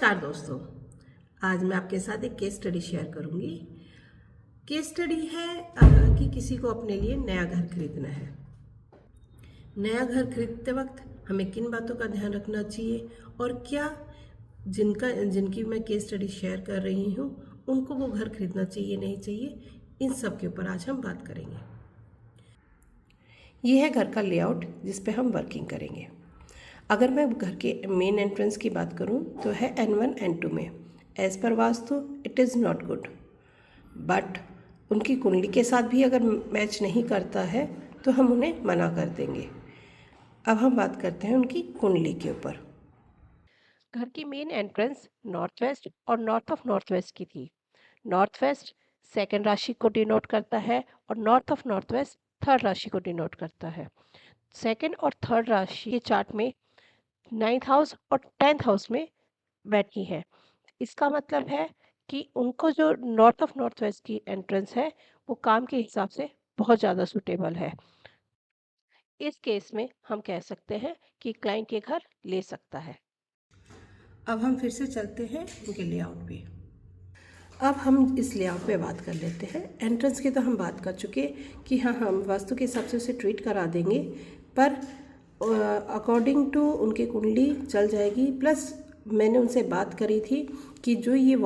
नमस्कार दोस्तों, आज मैं आपके साथ एक केस स्टडी शेयर करूंगी। केस स्टडी है कि किसी को अपने लिए नया घर खरीदना है। नया घर खरीदते वक्त हमें किन बातों का ध्यान रखना चाहिए और क्या जिनकी मैं केस स्टडी शेयर कर रही हूँ उनको वो घर खरीदना चाहिए नहीं चाहिए, इन सब के ऊपर आज हम बात करेंगे। ये है घर का लेआउट जिस पे हम वर्किंग करेंगे। अगर मैं घर के मेन एंट्रेंस की बात करूं तो है N1 N2 में। As per vastu it is not good, but उनकी कुंडली के साथ भी अगर मैच नहीं करता है तो हम उन्हें मना कर देंगे। अब हम बात करते हैं उनकी कुंडली के ऊपर। घर की मेन एंट्रेंस नॉर्थ वेस्ट और नॉर्थ ऑफ नॉर्थ वेस्ट की थी। नॉर्थ वेस्ट सेकेंड राशि को डिनोट करता है और north of north west third राशि को डिनोट करता है। सेकेंड और थर्ड राशि के चार्ट में 9th हाउस और 10th हाउस में बैठी है। इसका मतलब है कि उनको जो नॉर्थ ऑफ नॉर्थ वेस्ट की एंट्रेंस है वो काम के हिसाब से बहुत ज़्यादा सूटेबल है। इस केस में हम कह सकते हैं कि क्लाइंट ये घर ले सकता है। अब हम फिर से चलते हैं उनके लेआउट पे। अब हम इस लेआउट पे बात कर लेते हैं। एंट्रेंस की तो हम बात कर चुके कि हाँ, हम वास्तु के हिसाब से उसे ट्रीट करा देंगे, पर अकॉर्डिंग टू उनकी कुंडली चल जाएगी। प्लस मैंने उनसे बात करी थी कि जो ये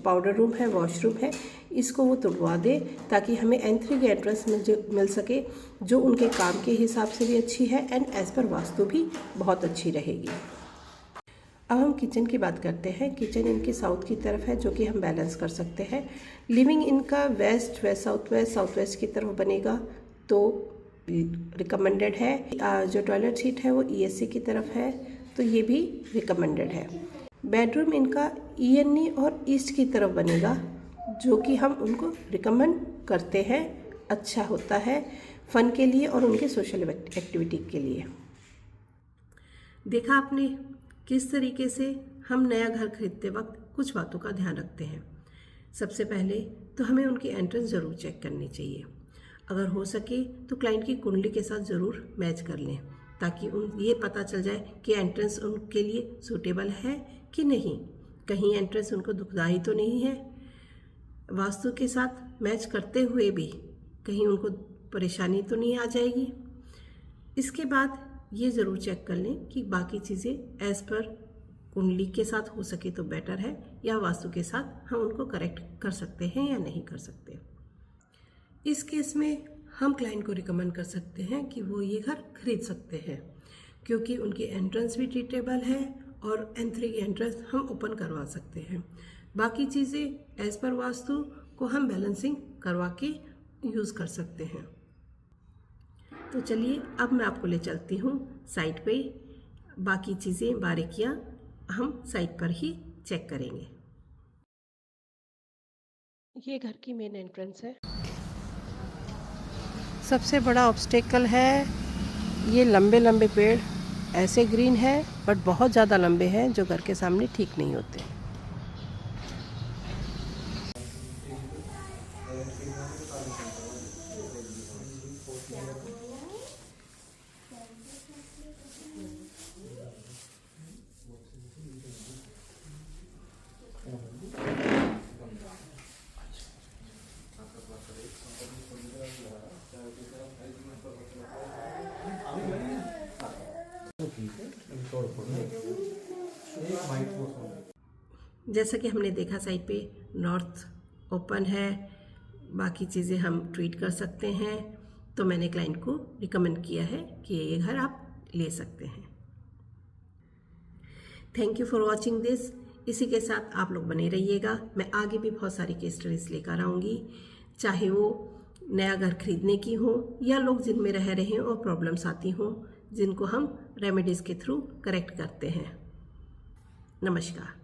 पाउडर रूम है, वॉशरूम है, इसको वो तुड़वा दे ताकि हमें N3 की एंट्रेंस मिल सके, जो उनके काम के हिसाब से भी अच्छी है एंड एज़ पर वास्तु भी बहुत अच्छी रहेगी। अब हम किचन की बात करते हैं। किचन इनके साउथ की तरफ है, जो कि हम बैलेंस कर सकते हैं। लिविंग इनका वेस्ट साउथ वेस्ट की तरफ बनेगा तो रिकमेंडेड है। जो टॉयलेट सीट है वो ESC की तरफ है, तो ये भी रिकमेंडेड है। बेडरूम इनका ENE और ईस्ट की तरफ बनेगा, जो कि हम उनको रिकमेंड करते हैं। अच्छा होता है फन के लिए और उनके सोशल एक्टिविटी के लिए। देखा आपने किस तरीके से हम नया घर खरीदते वक्त कुछ बातों का ध्यान रखते हैं। सबसे पहले तो हमें उनकी एंट्रेंस ज़रूर चेक करनी चाहिए। अगर हो सके तो क्लाइंट की कुंडली के साथ ज़रूर मैच कर लें, ताकि ये पता चल जाए कि एंट्रेंस उनके लिए सूटेबल है कि नहीं। कहीं एंट्रेंस उनको दुखदाई तो नहीं है, वास्तु के साथ मैच करते हुए भी कहीं उनको परेशानी तो नहीं आ जाएगी। इसके बाद ये ज़रूर चेक कर लें कि बाकी चीज़ें एज़ पर कुंडली के साथ हो सके तो बेटर है, या वास्तु के साथ हम उनको करेक्ट कर सकते हैं या नहीं कर सकते। इस केस में हम क्लाइंट को रिकमेंड कर सकते हैं कि वो ये घर खरीद सकते हैं, क्योंकि उनकी एंट्रेंस भी ट्रीटेबल है और N3 की एंट्रेंस हम ओपन करवा सकते हैं। बाकी चीज़ें एज़ पर वास्तु को हम बैलेंसिंग करवा के यूज़ कर सकते हैं। तो चलिए अब मैं आपको ले चलती हूँ साइट पे। बाकी चीज़ें बारीकियाँ हम साइट पर ही चेक करेंगे। ये घर की मेन एंट्रेंस है। सबसे बड़ा ऑब्स्टेकल है ये लंबे लंबे पेड़। ऐसे ग्रीन है बट बहुत ज़्यादा लंबे हैं, जो घर के सामने ठीक नहीं होते। जैसा कि हमने देखा साइड पे नॉर्थ ओपन है, बाकी चीज़ें हम ट्रीट कर सकते हैं, तो मैंने क्लाइंट को रिकमेंड किया है कि ये घर आप ले सकते हैं। Thank you for watching this. इसी के साथ आप लोग बने रहिएगा। मैं आगे भी बहुत सारी केस स्टडीज़ लेकर आऊँगी, चाहे वो नया घर खरीदने की हो या लोग जिनमें रह रहे हैं और प्रॉब्लम्स आती हों, जिनको हम रेमेडीज़ के थ्रू करेक्ट करते हैं। नमस्कार।